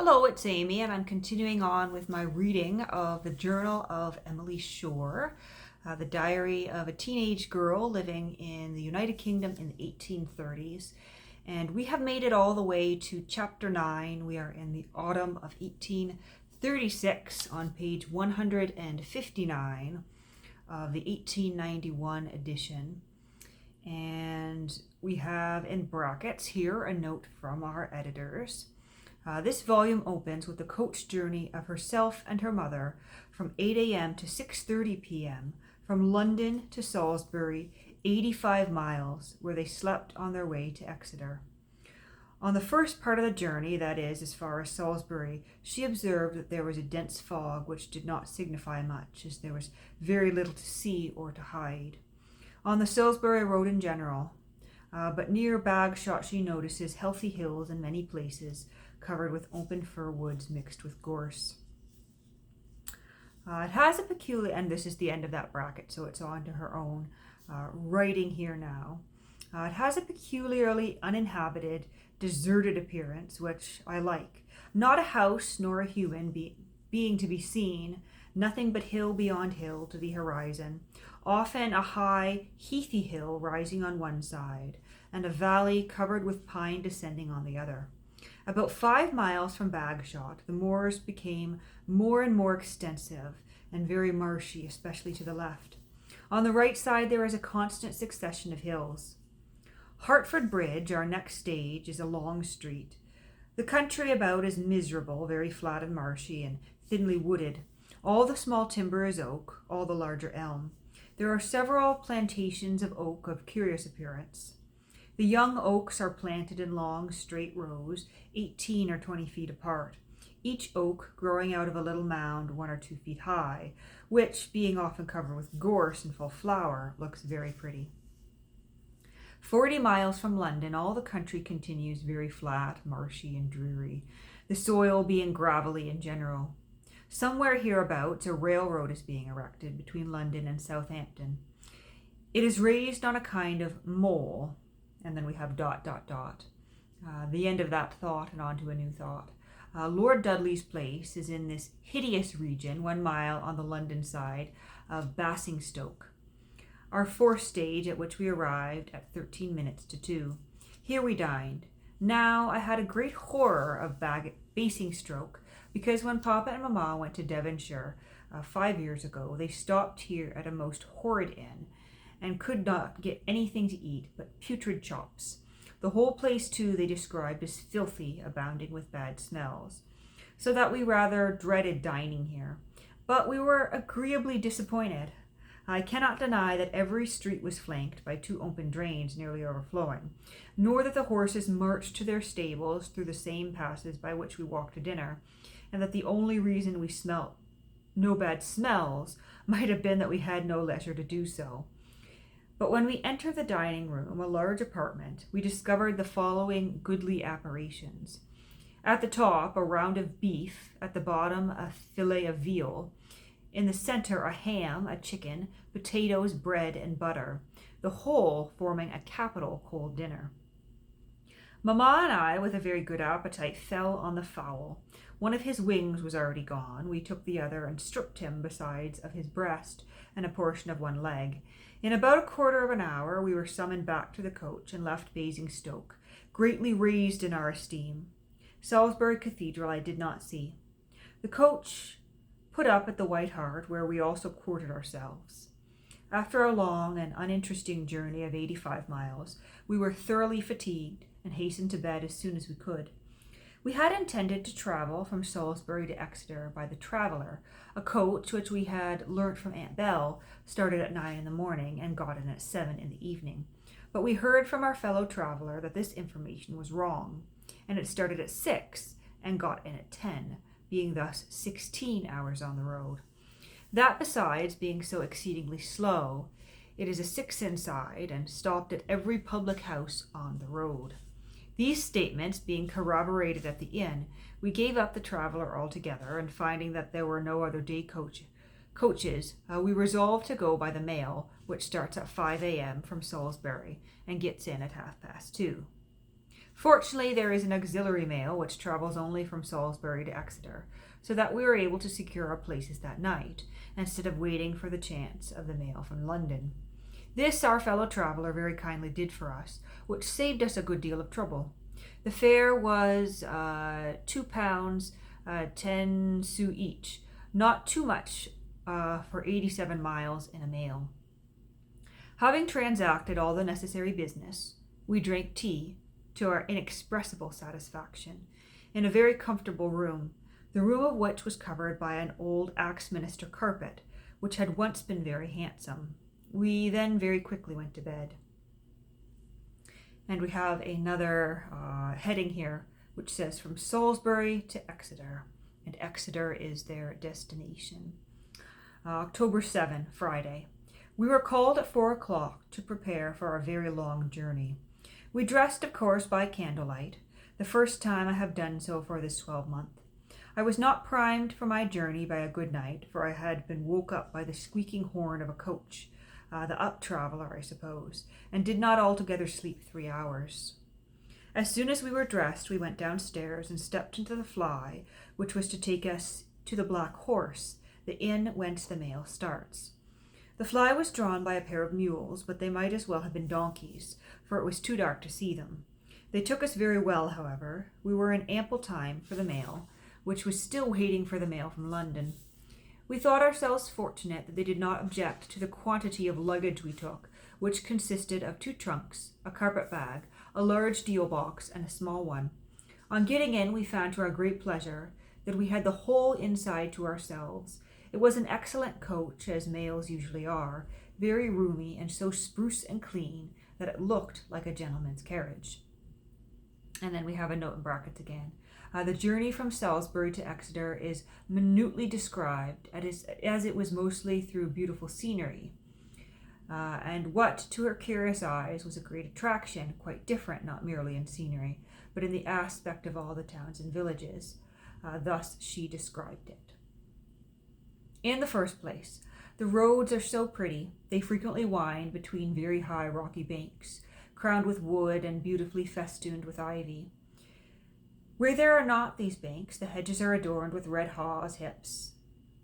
Hello, it's Amy, and I'm continuing on with my reading of the Journal of Emily Shore, the diary of a teenage girl living in the United Kingdom in the 1830s. And we have made it all the way to chapter 9. We are in the autumn of 1836 on page 159 of the 1891 edition. And we have in brackets here a note from our editors. This volume opens with the coach journey of herself and her mother from 8 a.m. to 6:30 p.m. from London to Salisbury, 85 miles, where they slept on their way to Exeter. On the first part of the journey, that is, as far as Salisbury, she observed that there was a dense fog which did not signify much, as there was very little to see or to hide. On the Salisbury road in general, but near Bagshot she notices healthy hills in many places, covered with open fir woods mixed with gorse. It has a peculiar, and this is the end of that bracket, so it's on to her own writing here now. It has a peculiarly uninhabited, deserted appearance, which I like. Not a house nor a human being to be seen, nothing but hill beyond hill to the horizon, often a high, heathy hill rising on one side, and a valley covered with pine descending on the other. About 5 miles from Bagshot, the moors became more and more extensive and very marshy, especially to the left. On the right side, there is a constant succession of hills. Hertford Bridge, our next stage, is a long street. The country about is miserable, very flat and marshy, and thinly wooded. All the small timber is oak, all the larger elm. There are several plantations of oak of curious appearance. The young oaks are planted in long, straight rows, 18 or 20 feet apart, each oak growing out of a little mound 1 or 2 feet high, which, being often covered with gorse in full flower, looks very pretty. 40 miles from London, all the country continues very flat, marshy, and dreary, the soil being gravelly in general. Somewhere hereabouts, a railroad is being erected between London and Southampton. It is raised on a kind of mole, and then we have ... The end of that thought and on to a new thought. Lord Dudley's place is in this hideous region, 1 mile on the London side of Basingstoke. Our fourth stage, at which we arrived at 13 minutes to 2. Here we dined. Now I had a great horror of Basingstoke, because when Papa and Mamma went to Devonshire 5 years ago, they stopped here at a most horrid inn, and could not get anything to eat but putrid chops. The whole place, too, they described as filthy, abounding with bad smells, so that we rather dreaded dining here. But we were agreeably disappointed. I cannot deny that every street was flanked by 2 open drains nearly overflowing, nor that the horses marched to their stables through the same passes by which we walked to dinner, and that the only reason we smelt no bad smells might have been that we had no leisure to do so. But when we entered the dining room, a large apartment, we discovered the following goodly apparitions. At the top, a round of beef, at the bottom, a fillet of veal, in the center, a ham, a chicken, potatoes, bread, and butter, the whole forming a capital cold dinner. Mamma and I, with a very good appetite, fell on the fowl. One of his wings was already gone. We took the other and stripped him besides of his breast and a portion of one leg. In about a quarter of an hour, we were summoned back to the coach and left Basingstoke, greatly raised in our esteem. Salisbury Cathedral I did not see. The coach put up at the White Hart, where we also quartered ourselves. After a long and uninteresting journey of 85 miles, we were thoroughly fatigued and hastened to bed as soon as we could. We had intended to travel from Salisbury to Exeter by the Traveller, a coach which we had learnt from Aunt Bell started at 9 in the morning and got in at 7 in the evening. But we heard from our fellow traveller that this information was wrong, and it started at 6 and got in at 10, being thus 16 hours on the road. That, besides being so exceedingly slow, it is a 6 inside and stopped at every public house on the road. These statements being corroborated at the inn, we gave up the Traveller altogether, and finding that there were no other day coaches, we resolved to go by the mail, which starts at 5 a.m. from Salisbury and gets in at 2:30. Fortunately, there is an auxiliary mail which travels only from Salisbury to Exeter, so that we were able to secure our places that night, instead of waiting for the chance of the mail from London. This our fellow traveller very kindly did for us, which saved us a good deal of trouble. The fare was £2, 10 sous each, not too much for 87 miles in a mail. Having transacted all the necessary business, we drank tea, to our inexpressible satisfaction, in a very comfortable room, the room of which was covered by an old Axminster carpet, which had once been very handsome. We then very quickly went to bed. And we have another heading here, which says from Salisbury to Exeter, and Exeter is their destination. October 7, Friday. We were called at 4 o'clock to prepare for our very long journey. We dressed, of course, by candlelight, the first time I have done so for this 12-month. I was not primed for my journey by a good night, for I had been woke up by the squeaking horn of a coach, the up-traveller, I suppose, and did not altogether sleep 3 hours. As soon as we were dressed, we went downstairs and stepped into the fly, which was to take us to the Black Horse, the inn whence the mail starts. The fly was drawn by a pair of mules, but they might as well have been donkeys, for it was too dark to see them. They took us very well, however. We were in ample time for the mail, which was still waiting for the mail from London. We thought ourselves fortunate that they did not object to the quantity of luggage we took, which consisted of 2 trunks, a carpet bag, a large deal box, and a small one. On getting in, we found to our great pleasure that we had the whole inside to ourselves. It was an excellent coach, as mails usually are, very roomy and so spruce and clean that it looked like a gentleman's carriage. And then we have a note in brackets again. The journey from Salisbury to Exeter is minutely described, as it was mostly through beautiful scenery. And what, to her curious eyes, was a great attraction, quite different, not merely in scenery, but in the aspect of all the towns and villages. Thus she described it. In the first place, the roads are so pretty, they frequently wind between very high rocky banks, crowned with wood and beautifully festooned with ivy. Where there are not these banks, the hedges are adorned with red haws hips,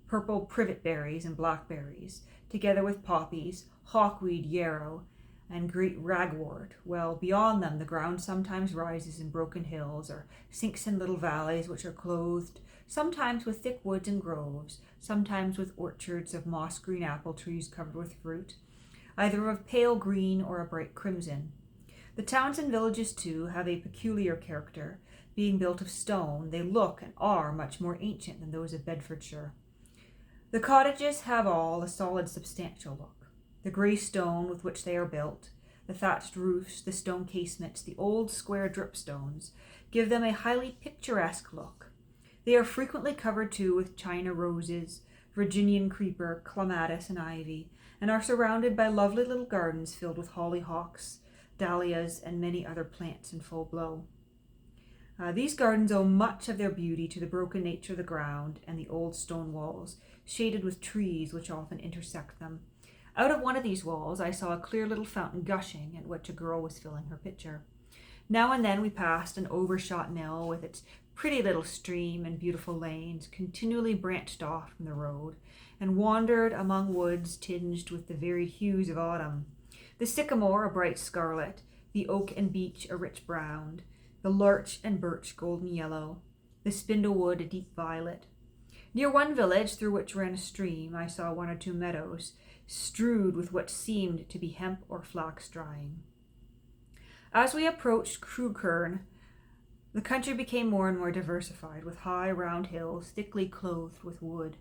purple privet berries and blackberries, together with poppies, hawkweed, yarrow, and great ragwort, while beyond them the ground sometimes rises in broken hills or sinks in little valleys which are clothed sometimes with thick woods and groves, sometimes with orchards of moss-green apple trees covered with fruit, either of pale green or a bright crimson. The towns and villages, too, have a peculiar character. Being built of stone, they look and are much more ancient than those of Bedfordshire. The cottages have all a solid, substantial look. The grey stone with which they are built, the thatched roofs, the stone casements, the old square dripstones, give them a highly picturesque look. They are frequently covered, too, with China roses, Virginian creeper, clematis, and ivy, and are surrounded by lovely little gardens filled with hollyhocks, dahlias, and many other plants in full blow. These gardens owe much of their beauty to the broken nature of the ground and the old stone walls, shaded with trees which often intersect them. Out of one of these walls I saw a clear little fountain gushing, at which a girl was filling her pitcher. Now and then we passed an overshot mill with its pretty little stream and beautiful lanes, continually branched off from the road, and wandered among woods tinged with the varied hues of autumn. The sycamore a bright scarlet, the oak and beech a rich brown, the larch and birch golden yellow, the spindlewood a deep violet. Near one village, through which ran a stream, I saw 1 or 2 meadows, strewed with what seemed to be hemp or flax drying. As we approached Crewkerne, the country became more and more diversified, with high round hills thickly clothed with wood.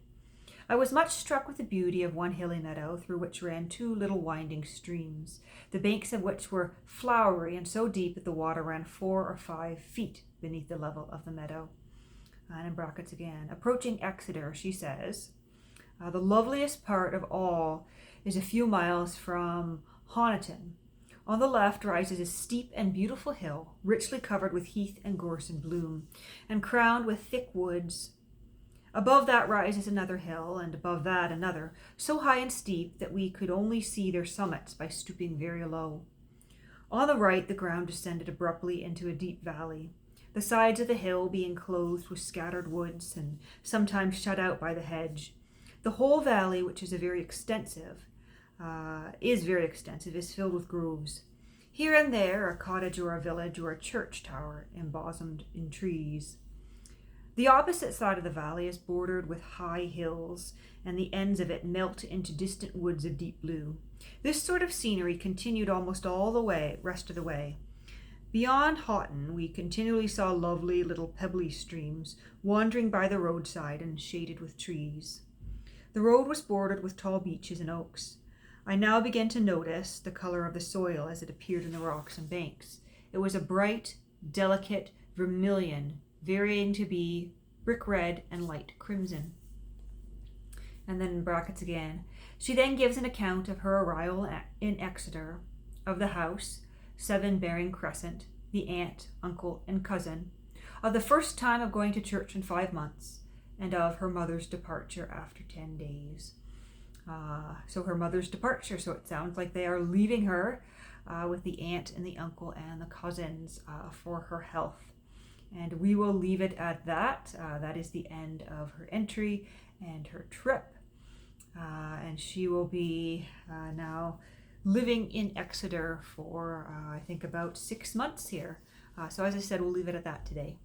I was much struck with the beauty of one hilly meadow, through which ran 2 little winding streams, the banks of which were flowery and so deep that the water ran 4 or 5 feet beneath the level of the meadow. And in brackets again, approaching Exeter, she says, the loveliest part of all is a few miles from Honiton. On the left rises a steep and beautiful hill, richly covered with heath and gorse in bloom, and crowned with thick woods. Above that rises another hill, and above that another, so high and steep that we could only see their summits by stooping very low. On the right, the ground descended abruptly into a deep valley, the sides of the hill being clothed with scattered woods and sometimes shut out by the hedge. The whole valley, which is very extensive, is filled with groves. Here and there, a cottage or a village or a church tower embosomed in trees. The opposite side of the valley is bordered with high hills, and the ends of it melt into distant woods of deep blue. This sort of scenery continued almost all the rest of the way. Beyond Houghton, we continually saw lovely little pebbly streams wandering by the roadside and shaded with trees. The road was bordered with tall beeches and oaks. I now began to notice the color of the soil as it appeared in the rocks and banks. It was a bright, delicate vermilion, varying to be brick red and light crimson. And then in brackets again. She then gives an account of her arrival in Exeter, of the house, 7 Baring Crescent, the aunt, uncle, and cousin, of the first time of going to church in 5 months, and of her mother's departure after 10 days. So her mother's departure, so it sounds like they are leaving her with the aunt and the uncle and the cousins for her health. And we will leave it at that. That is the end of her entry and her trip. And she will be now living in Exeter for, I think, about 6 months here. So as I said, we'll leave it at that today.